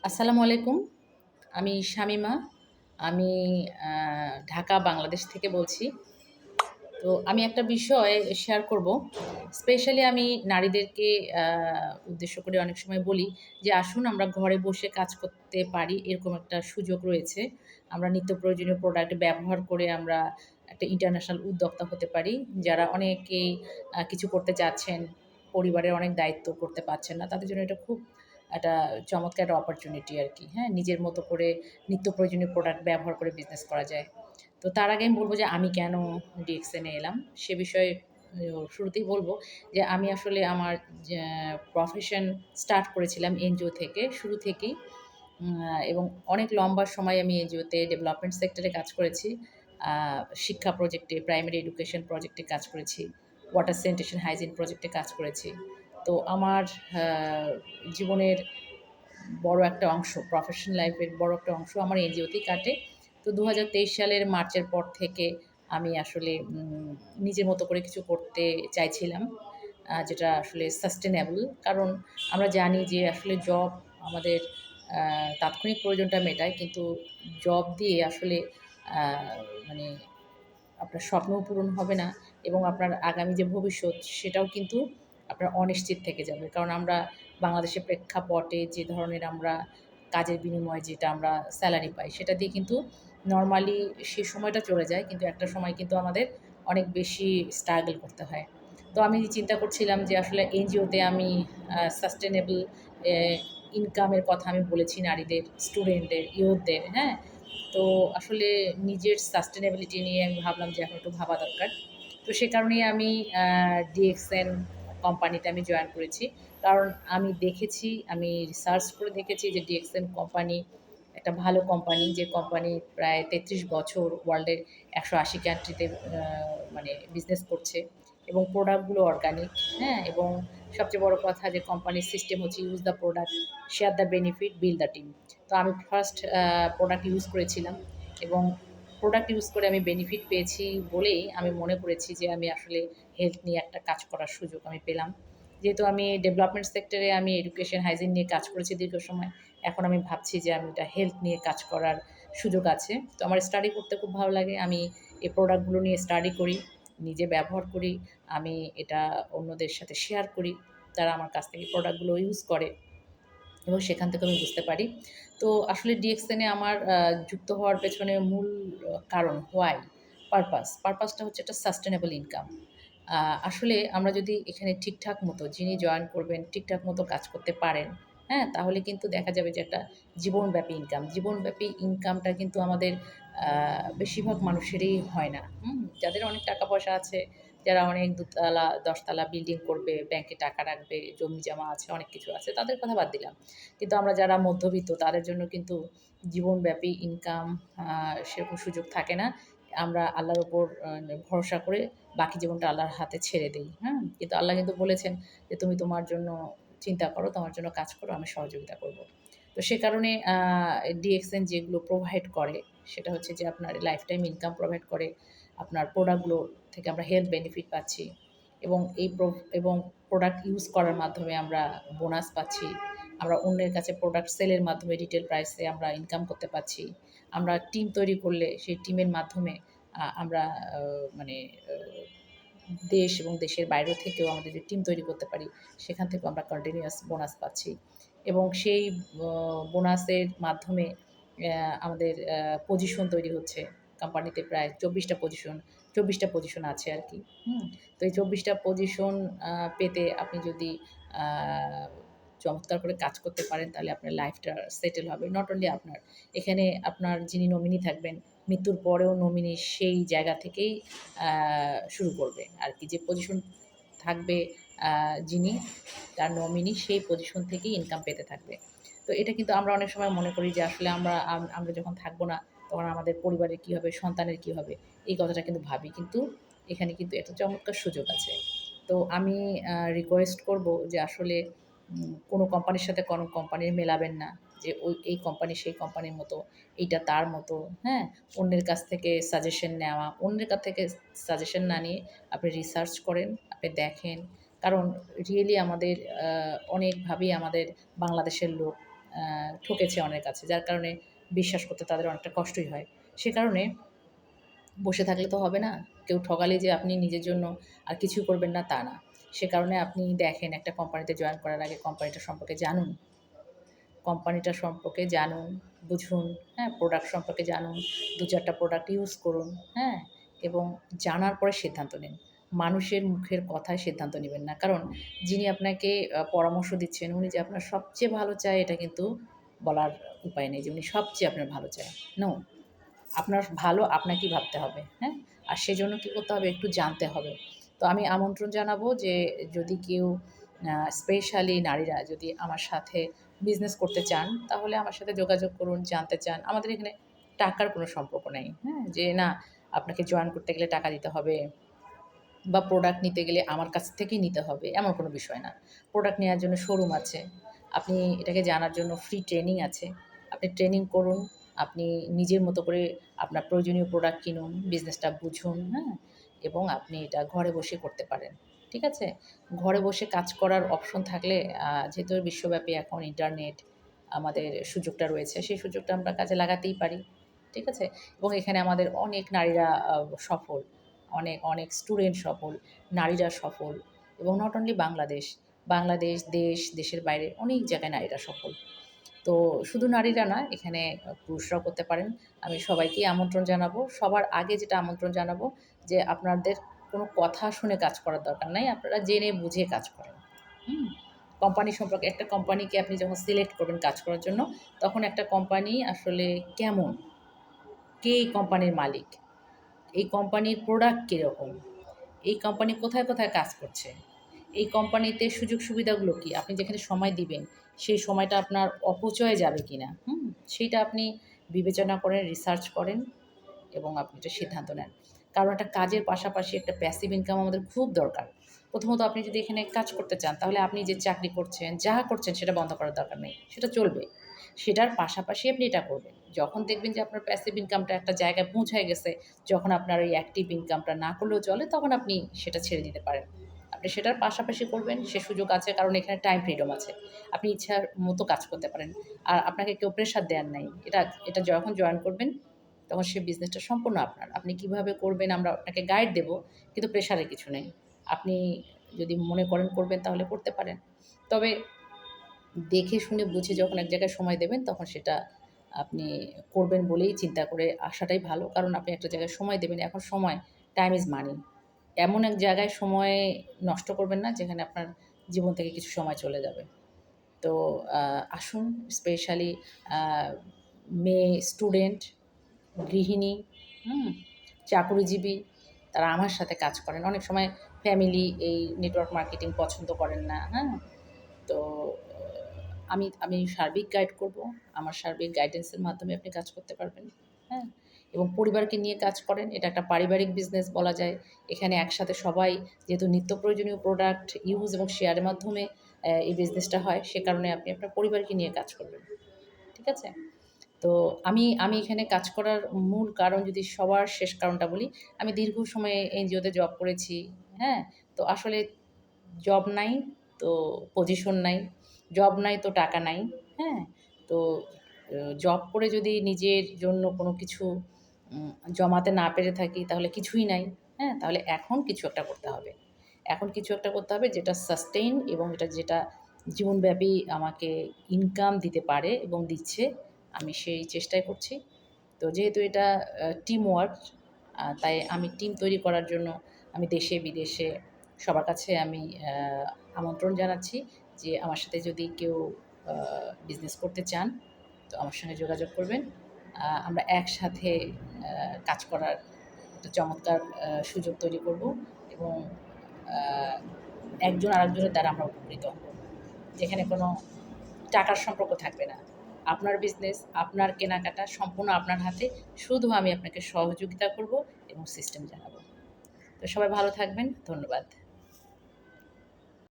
আসসালামু আলাইকুম। আমি শামিমা। আমি ঢাকা, বাংলাদেশ থেকে বলছি। তো আমি একটা বিষয় শেয়ার করব। স্পেশালি আমি নারীদেরকে উদ্দেশ্য করে অনেক সময় বলি যে, "আসুন আমরা ঘরে বসে কাজ করতে পারি। এরকম একটা সুযোগ রয়েছে। আমরা নিত্য প্রয়োজনীয় প্রোডাক্ট ব্যবহার করে আমরা একটা ইন্টারন্যাশনাল উদ্যোক্তা হতে পারি।" যারা অনেকেই কিছু করতে চাচ্ছেন, পরিবারের অনেক দায়িত্ব করতে পারছেন না। তাদের জন্য এটা খুব একটা চমৎকার একটা অপরচুনিটি আরকি। হ্যাঁ? নিজের মতো করে নিত্য প্রয়োজনীয় প্রোডাক্ট ব্যবহার করে বিজনেস করা যায়। তো তার আগে আমি বলব যে আমি কেন ডিএক্সএন এ এলাম? সে বিষয়ে শুরুতেই বলব যে আমি আসলে আমার যা প্রফেশন স্টার্ট করেছিলাম এনজিও থেকে, শুরু থেকেই। এবং অনেক লম্বা সময় আমি এনজিওতে ডেভেলপমেন্ট সেক্টরে কাজ করেছি। আ শিক্ষা প্রজেক্টে, প্রাইমারি এডুকেশন প্রজেক্টে কাজ করেছি। ওয়াটার স্যানিটেশন হাইজিন প্রজেক্টে কাজ করেছি। তো আমার আ জীবনের বড় একটা অংশ, প্রফেশনাল লাইফের বড় একটা অংশ আমার এনজিওতেই কাটে। তো ২০২৩ সালের মার্চের পর থেকে আমি আসলে নিজের মতো করে কিছু করতে চাইছিলাম। যেটা আসলে সাস্টেনেবল। কারণ আমরা জানি যে আসলে জব আমাদের আ তাৎক্ষণিক প্রয়োজনটা মেটায়। কিন্তু জব দিয়ে আসলে আ মানে আপনার স্বপ্নও পূরণ হবে না এবং আপনার আগামী যে ভবিষ্যৎ সেটাও কিন্তু আপনার অনিশ্চিত থেকে যাবে। কারণ আমরা বাংলাদেশের প্রেক্ষাপটে যে ধরনের আমরা কাজের বিনিময়ে যেটা আমরা সেলারি পাই সেটা দিয়ে কিন্তু নরমালি সেই সময়টা চলে যায়। কিন্তু একটা সময় কিন্তু আমাদের অনেক বেশি স্ট্রাগল করতে হয়। তো আমি চিন্তা করছিলাম যে আসলে এনজিওতে আমি সাস্টেনেবল এ ইনকামের কথা আমি বলেছি নারীদের, স্টুডেন্টদের, ইয়ুথদের, হ্যাঁ? তো আসলে নিজের সাস্টেনেবিলিটি নিয়ে আমি ভাবলাম যে এখন একটু ভাবা দরকার। তো সে কারণেই আমি ডিএক্সএন কোম্পানিতে আমি জয়েন করেছি। কারণ আমি দেখেছি, আমি রিসার্চ করে দেখেছি যে ডিএক্সএন কোম্পানি একটা ভালো কোম্পানি, যে কোম্পানি প্রায় ৩৩ বছর ওয়ার্ল্ডের ১৮০ কান্ট্রিতে মানে বিজনেস করছে এবং প্রোডাক্টগুলো অর্গানিক, হ্যাঁ? এবং সবচেয়ে বড় কথা যে কোম্পানির সিস্টেম হচ্ছে use the product, share the benefit, build the team. তো আমি ফার্স্ট প্রোডাক্ট ইউজ করেছিলাম এবং প্রোডাক্ট ইউজ করে আমি বেনিফিট পেয়েছি বলেই আমি মনে করেছি যে আমি আসলে হেলথ নিয়ে একটা কাজ করার সুযোগ আমি পেলাম। যেহেতু আমি ডেভেলপমেন্ট সেক্টরে আমি এডুকেশন, হাইজিন নিয়ে কাজ করেছি দীর্ঘ সময়। এখন আমি ভাবছি যে আমি এটা হেলথ নিয়ে কাজ করার সুযোগ আছে। তো আমার স্টাডি করতে খুব ভালো লাগে। আমি এই প্রোডাক্টগুলো নিয়ে স্টাডি করি, নিজে ব্যবহার করি। আমি এটা অন্যদের সাথে শেয়ার করি। তারা আমার কাছ থেকে প্রোডাক্টগুলো ইউজ করে। এবং সেখান থেকে আমি বুঝতে পারি। তো আসলে ডিএক্সএন এ আমার যুক্ত হওয়ার পেছনে মূল কারণ হোয়াই? পারপাসটা হচ্ছে একটা সাস্টেনেবল ইনকাম। আ আসলে আমরা যদি এখানে ঠিকঠাক মতো যিনি জয়েন করবেন, ঠিকঠাক মতো কাজ করতে পারেন, হ্যাঁ? তাহলে কিন্তু দেখা যাবে যে একটা জীবনব্যাপী ইনকাম। জীবনব্যাপী ইনকামটা কিন্তু আমাদের আ বেশিরভাগ মানুষেরই হয় না। যাদের অনেক টাকা-পয়সা আছে, যারা অনেক দোতলা, ১০ তলা বিল্ডিং করবে, ব্যাংকে টাকা রাখবে, জমি-জমা আছে, অনেক কিছু আছে, তাদের কথা বাদ দিলাম। কিন্তু আমরা যারা মধ্যবিত্ত তাদের জন্য কিন্তু জীবনব্যাপী ইনকাম আ সেরকম সুযোগ থাকে না। আমরা আল্লাহর উপর ভরসা করে বাকি জীবনটা আল্লাহর হাতে ছেড়ে দেই, হ্যাঁ? কিন্তু আল্লাহ কিন্তু বলেছেন যে, "তুমি তোমার জন্য চিন্তা করো, তোমার জন্য কাজ করো, আমি সহযোগিতা করব।" তো সে কারণে ডিএক্সএন যেগুলো প্রোভাইড করে সেটা হচ্ছে যে আপনার লাইফটাইম ইনকাম প্রোভাইড করে। আপনার প্রোডাক্টগুলো থেকে আমরা হেলথ বেনিফিট পাচ্ছি এবং এবং প্রোডাক্ট ইউজ করার মাধ্যমে আমরা বোনাস পাচ্ছি। আমরা অন্যের কাছে প্রোডাক্ট সেলের মাধ্যমে রিটেল প্রাইসে আমরা ইনকাম করতে পারছি। আমরা টিম তৈরি করলে সেই টিমের মাধ্যমে আমরা আ মানে আ দেশ এবং দেশের বাইরে থেকেও আমাদের যে টিম তৈরি করতে পারি, সেখান থেকেও আমরা কন্টিনিউয়াস বোনাস পাচ্ছি। এবং সেই ব বোনাসের মাধ্যমে আমাদের পজিশন তৈরি হচ্ছে। কোম্পানিতে প্রায় ২৪ টা পজিশন আছে আরকি। হুম? তো এই ২৪ টা পজিশন পেতে আপনি যদি আ চমৎকার করে কাজ করতে পারেন তাহলে আপনার লাইফটা সেটেল হবে। নট অনলি আপনার। এখানে আপনার যিনি নমিনি থাকবেন, মৃত্যুর পরেও নমিনি সেই জায়গা থেকেই আ শুরু করবে আরকি। যে পজিশন থাকবে আ যিনি তার নমিনি সেই পজিশন থেকেই ইনকাম পেতে থাকবে। তো এটা কিন্তু আমরা অনেক সময় মনে করি যে আসলে আমরা যখন থাকব না তখন আমাদের পরিবারের কি হবে, সন্তানের কি হবে? এই কথাটা কিন্তু ভাবি। কিন্তু এখানে কিন্তু একটা চমৎকার সুযোগ আছে। তো আমি রিকোয়েস্ট করব যে আসলে কোনো কোম্পানির সাথে কোনো কোম্পানির মেলাবেন না। যে এই কোম্পানি সেই কোম্পানির মতো, এইটা তার মতো, হ্যাঁ? অন্যের কাছ থেকে সাজেশন নেওয়া, অন্যের কাছ থেকে সাজেশন না নিয়ে আপনি রিসার্চ করেন, আপনি দেখেন। কারণ রিয়েলি আমাদের অনেকভাবেই আমাদের বাংলাদেশের লোক ঠকেছে অনেকের কাছে, যার কারণে বিশ্বাস করতে তাদের অনেকটা কষ্টই হয়। সে কারণে বসে থাকলে তো হবে না। কেউ ঠকালে যে আপনি নিজের জন্য আর কিছুই করবেন না তা না। সে কারণে আপনি দেখেন একটা কোম্পানিতে জয়েন করার আগে কোম্পানিটা সম্পর্কে জানুন। কোম্পানিটা সম্পর্কে জানুন, বুঝুন, হ্যাঁ? প্রোডাক্ট সম্পর্কে জানুন, ২-৪ টা প্রোডাক্ট ইউজ করুন, হ্যাঁ? এবং জানার পরে সিদ্ধান্ত নিন। মানুষের মুখের কথায় সিদ্ধান্ত নিবেন না। কারণ যিনি আপনাকে পরামর্শ দিচ্ছেন, উনি যে আপনার সবচেয়ে ভালো চায় এটা কিন্তু বলার উপায় নেই যে উনি সবচেয়ে আপনার ভালো চায়। নো। আপনার ভালো আপনাকেই ভাবতে হবে, হ্যাঁ? আর সেজন্য কী করতে হবে? একটু জানতে হবে। তো আমি আমন্ত্রণ জানাবো যে যদি কেউ স্পেশালি নারীরা যদি আমার সাথে বিজনেস করতে চান, তাহলে আমার সাথে যোগাযোগ করুন, জানতে চান। আমাদের এখানে টাকার কোনো সম্পর্ক নাই, হ্যাঁ? যে না আপনাকে জয়েন করতে গেলে টাকা দিতে হবে বা প্রোডাক্ট নিতে গেলে আমার কাছ থেকেই নিতে হবে, এমন কোনো বিষয় না। প্রোডাক্ট নেওয়ার জন্য শোরুম আছে। আপনি এটাকে জানার জন্য ফ্রি ট্রেনিং আছে। আপনি ট্রেনিং করুন, আপনি নিজের মতো করে আপনার প্রয়োজনীয় প্রোডাক্ট কিনুন, বিজনেসটা বুঝুন, হ্যাঁ? এবং আপনি এটা ঘরে বসে করতে পারেন। ঠিক আছে? ঘরে বসে কাজ করার অপশন থাকলে যেহেতু বিশ্বব্যাপী এখন ইন্টারনেট আমাদের সুযোগটা রয়েছে, সেই সুযোগটা আমরা কাজে লাগাতেই পারি। ঠিক আছে? এবং এখানে আমাদের অনেক নারীরা সফল। অনেক স্টুডেন্ট সফল, নারীরা সফল এবং নট অনলি বাংলাদেশ, বাংলাদেশ, দেশের বাইরে অনেক জায়গায় নারীরা সফল। তো শুধু নারীরা না, এখানে পুরুষরাও করতে পারেন। আমি সবাইকেই আমন্ত্রণ জানাবো। সবার আগে যেটা আমন্ত্রণ জানাবো যে আপনাদের কোনো কথা শুনে কাজ করার দরকার নাই। আপনারা জেনে বুঝে কাজ করেন। হুম? কোম্পানি সম্পর্কে একটা কোম্পানিকে আপনি যখন সিলেক্ট করবেন কাজ করার জন্য, তখন একটা কোম্পানি আসলে কেমন? কে এই কোম্পানির মালিক? এই কোম্পানির প্রোডাক্ট কীরকম? এই কোম্পানি কোথায়, কোথায় কাজ করছে? এই কোম্পানিতে সুযোগ সুবিধাগুলো কী? আপনি যেখানে সময় দিবেন, সেই সময়টা আপনার অপচয়ে যাবে কিনা, হুম? সেইটা আপনি বিবেচনা করেন, রিসার্চ করেন এবং আপনি একটা সিদ্ধান্ত নেন। কারণ একটা কাজের পাশাপাশি একটা প্যাসিভ ইনকাম আমাদের খুব দরকার। প্রথমত আপনি যদি এখানে কাজ করতে চান, তাহলে আপনি যে চাকরি করছেন, যাহা করছেন সেটা বন্ধ করার দরকার নেই। সেটা চলবে। সেটার পাশাপাশি আপনি এটা করবেন। যখন দেখবেন যে আপনার প্যাসিভ ইনকামটা একটা জায়গায় পৌঁছায় গেছে, যখন আপনার ওই অ্যাক্টিভ ইনকামটা না করলেও চলে, তখন আপনি সেটা ছেড়ে দিতে পারেন। আপনি সেটার পাশাপাশি করবেন, সে সুযোগ আছে কারণ এখানে টাইম ফ্রিডম আছে। আপনি ইচ্ছার মতো কাজ করতে পারেন। আর আপনাকে কেউ প্রেশার দেয়ার নাই। এটা যখন জয়েন করবেন, তখন সে বিজনেসটা সম্পূর্ণ আপনার। আপনি কিভাবে করবেন আমরা আপনাকে গাইড দেব, কিন্তু প্রেশারের কিছু নেই। আপনি যদি মনে করেন করবেন তাহলে করতে পারেন। তবে দেখে শুনে বুঝে যখন এক জায়গায় সময় দেবেন, তখন সেটা আপনি করবেন বলেই চিন্তা করে আসাটাই ভালো। কারণ আপনি একটা জায়গায় সময় দেবেন। এখন সময়, টাইম ইজ মানি। এমন এক জায়গায় সময় নষ্ট করবেন না, যেখানে আপনার জীবন থেকে কিছু সময় চলে যাবে। তো আসুন স্পেশালি আ মেয়ে স্টুডেন্ট, গৃহিণী, হুম? চাকুরিজীবী তারা আমার সাথে কাজ করেন। অনেক সময় ফ্যামিলি এই নেটওয়ার্ক মার্কেটিং পছন্দ করেন না, হ্যাঁ? তো আমি আমি সার্বিক গাইড করব। আমার সার্বিক গাইডেন্সের মাধ্যমে আপনি কাজ করতে পারবেন, হ্যাঁ? এবং পরিবারকে নিয়ে কাজ করেন। এটা একটা পারিবারিক বিজনেস বলা যায়। এখানে একসাথে সবাই যেহেতু নিত্য প্রয়োজনীয় প্রোডাক্ট ইউজ এবং শেয়ারের মাধ্যমে এই বিজনেসটা হয়, সে কারণে আপনি আপনার পরিবারকে নিয়ে কাজ করবেন। ঠিক আছে? তো আমি এখানে কাজ করার মূল কারণ যদি সবার শেষ কারণটা বলি, আমি দীর্ঘ সময় এনজিওতে জব করেছি, হ্যাঁ? তো আসলে জব নাই তো পজিশন নাই, জব নাই তো টাকা নাই, হ্যাঁ? তো জব করে যদি নিজের জন্য কোনো কিছু জমাতে না পেরে থাকি তাহলে কিছুই নাই, হ্যাঁ? তাহলে এখন কিছু একটা করতে হবে। এখন কিছু একটা করতে হবে যেটা সাস্টেইন এবং যেটা জীবনব্যাপী আমাকে ইনকাম দিতে পারে এবং দিচ্ছে। আমি সেই চেষ্টাই করছি। তো যেহেতু এটা টিম ওয়ার্ক তাই আমি টিম তৈরি করার জন্য আমি দেশে বিদেশে সবার কাছে আমি আমন্ত্রণ জানাচ্ছি যে আমার সাথে যদি কেউ আ বিজনেস করতে চান, তো আমার সঙ্গে যোগাযোগ করবেন। আমরা একসাথে কাজ করার একটা চমৎকার সুযোগ তৈরি করব এবং আ একজন আরেকজনের দ্বারা আমরা উপকৃত হব। যেখানে কোনো টাকার সম্পর্ক থাকবে না। আপনার বিজনেস, আপনার কেনাকাটা সম্পূর্ণ আপনার হাতে। শুধু আমি আপনাকে সহযোগিতা করব এবং সিস্টেম জানাবো। তো সবাই ভালো থাকবেন। ধন্যবাদ।